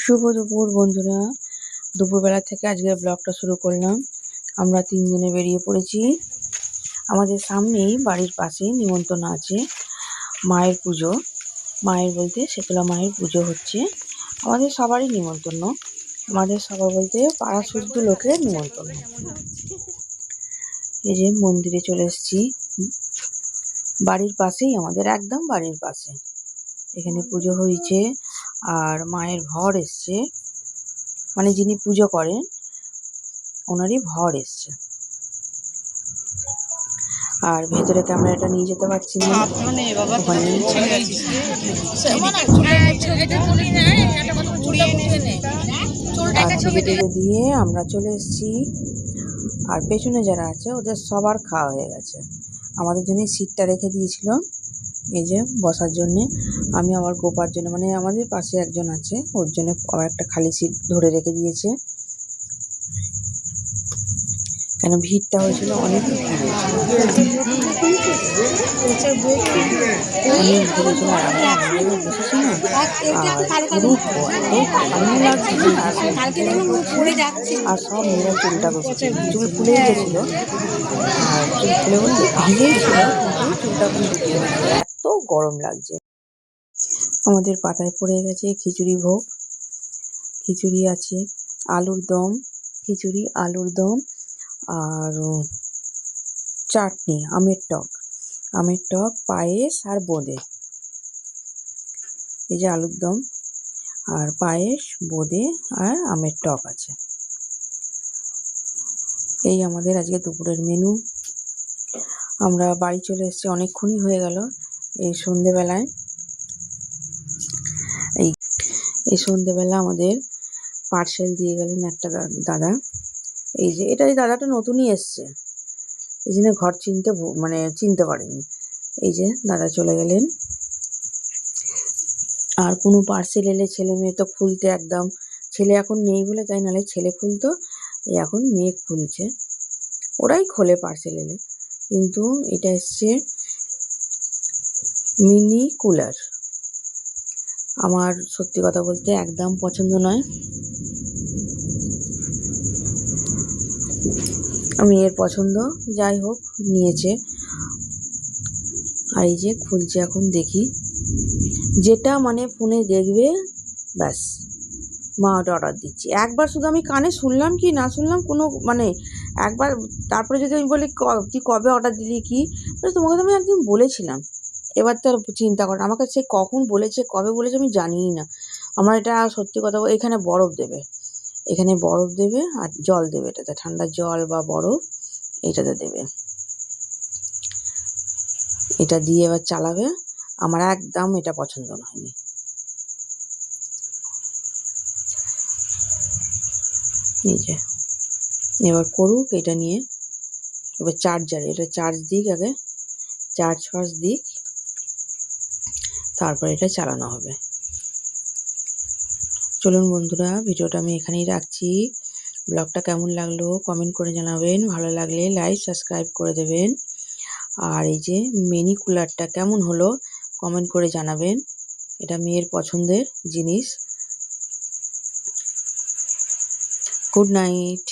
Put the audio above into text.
শুভ দুপুর বন্ধুরা। দুপুরবেলা থেকে আজকের ব্লগটা শুরু করলাম। আমরা তিনজনে বেরিয়ে পড়েছি। আমাদের সামনেই বাড়ির পাশেই নিমন্ত্রণ আছে, মায়ের পুজো। মায়ের বলতে শীতলা মায়ের পুজো হচ্ছে। আমাদের সবারই নিমন্ত্রণ, আমাদের সবার বলতে পাড়া শুদ্ধ লোকের নিমন্ত্রণ। এই যে মন্দিরে চলে এসেছি, বাড়ির পাশেই, আমাদের একদম বাড়ির পাশে। এখানে পুজো হয়েছে আর মায়ের ভর এসছে, মানে যিনি পুজো করেন ওনারই ভর এসছে। আর ভেতরে ক্যামেরাটা নিয়ে যেতে পারছি না, ওখানে আর পুজো টুজো দিয়ে আমরা চলে এসেছি। আর পেছনে যারা আছে ওদের সবার খাওয়া হয়ে গেছে। আমাদের জন্য সিটটা রেখে দিয়েছিল এই যে বসার জন্যে। আমি আমার গোপার জন্য, মানে আমাদের পাশে একজন আছে, ওর জন্য আবার একটা খালি সিট ধরে রেখে দিয়েছে। কেন ভিড়টা হয়েছিল, অনেক ভিড় হয়েছিল, অনেক ভিড় হয়েছিল। আর আমরা এমন বসেছি না, আর পুরো এত ঠান্ডা লাগছিল, আর সব মেয়েরা চুলটা বসেছে, চুল ফুলেই গেছিল, আর চুল ফুলে বলতে ভিজেই ছিল, কিন্তু চুলটা এখন ঢুকিয়ে দিচ্ছে, এত গরম লাগছে। আমাদের পাতায় পড়ে গেছে খিচুড়ি ভোগ। খিচুড়ি আছে, আলুর দম, খিচুড়ি আলুর দম আর চাটনি, আমের টক, পায়েস আর বোঁদে। এই যে আলুর দম আর পায়েস, বোঁদে আর আমের টক আছে। এই আমাদের আজকে দুপুরের মেনু। আমরা বাড়ি চলে এসেছি, অনেকক্ষণই হয়ে গেল। এই সন্ধেবেলায় এই সন্ধেবেলা আমাদের পার্সেল দিয়ে গেলেন একটা দাদা। এই যে এই দাদাটা নতুনই এসছে, এই জন্য ঘর চিনতে পারেনি। এই যে দাদা চলে গেলেন। আর কোনো পার্সেল এলে ছেলে মেয়ে তো খুলতে একদম, ছেলে এখন নেই বলে তাই, নাহলে ছেলে খুলতো, এখন মেয়ে খুলছে, ওরাই খোলে পার্সেল এলে। কিন্তু এটা এসছে মিনি কুলার। আমার সত্যি কথা বলতে একদম পছন্দ নয়, মেয়ের পছন্দ, যাই হোক নিয়েছে। আর এই যে খুলছে, এখন দেখি, যেটা মানে ফোনে দেখবে ব্যাস মা ওটা অর্ডার দিচ্ছি। একবার শুধু আমি কানে শুনলাম কি না শুনলাম কোনো মানে একবার, তারপরে যদি আমি বলি তুই কবে অর্ডার দিলি কি, তোমাকে তো আমি একদিন বলেছিলাম, এবার তো আর চিন্তা কর, আমাকে সে কখন বলেছে কবে বলেছে আমি জানিই না। আমার এটা সত্যি কথা, এখানে বরফ দেবে, আর জল দেবে, এটাতে ঠান্ডা জল বা বরফ এইটাতে দেবে, এটা দিয়ে এবার চালাবে। আমার একদম এটা পছন্দ হয়নি। এই যে এবার করুক এটা নিয়ে, এবার এটা চার্জ দিক, আগে চার্জ দিক, তারপর এটা চালানো হবে। চলুন বন্ধুরা, ভিডিওটা আমি এখানেই রাখছি। ব্লগটা কেমন লাগলো কমেন্ট করে জানাবেন, ভালো লাগলে লাইক সাবস্ক্রাইব করে দেবেন। আর এই যে মিনি কুলারটা কেমন হলো কমেন্ট করে জানাবেন, এটা মেয়ের পছন্দের জিনিস। Good night.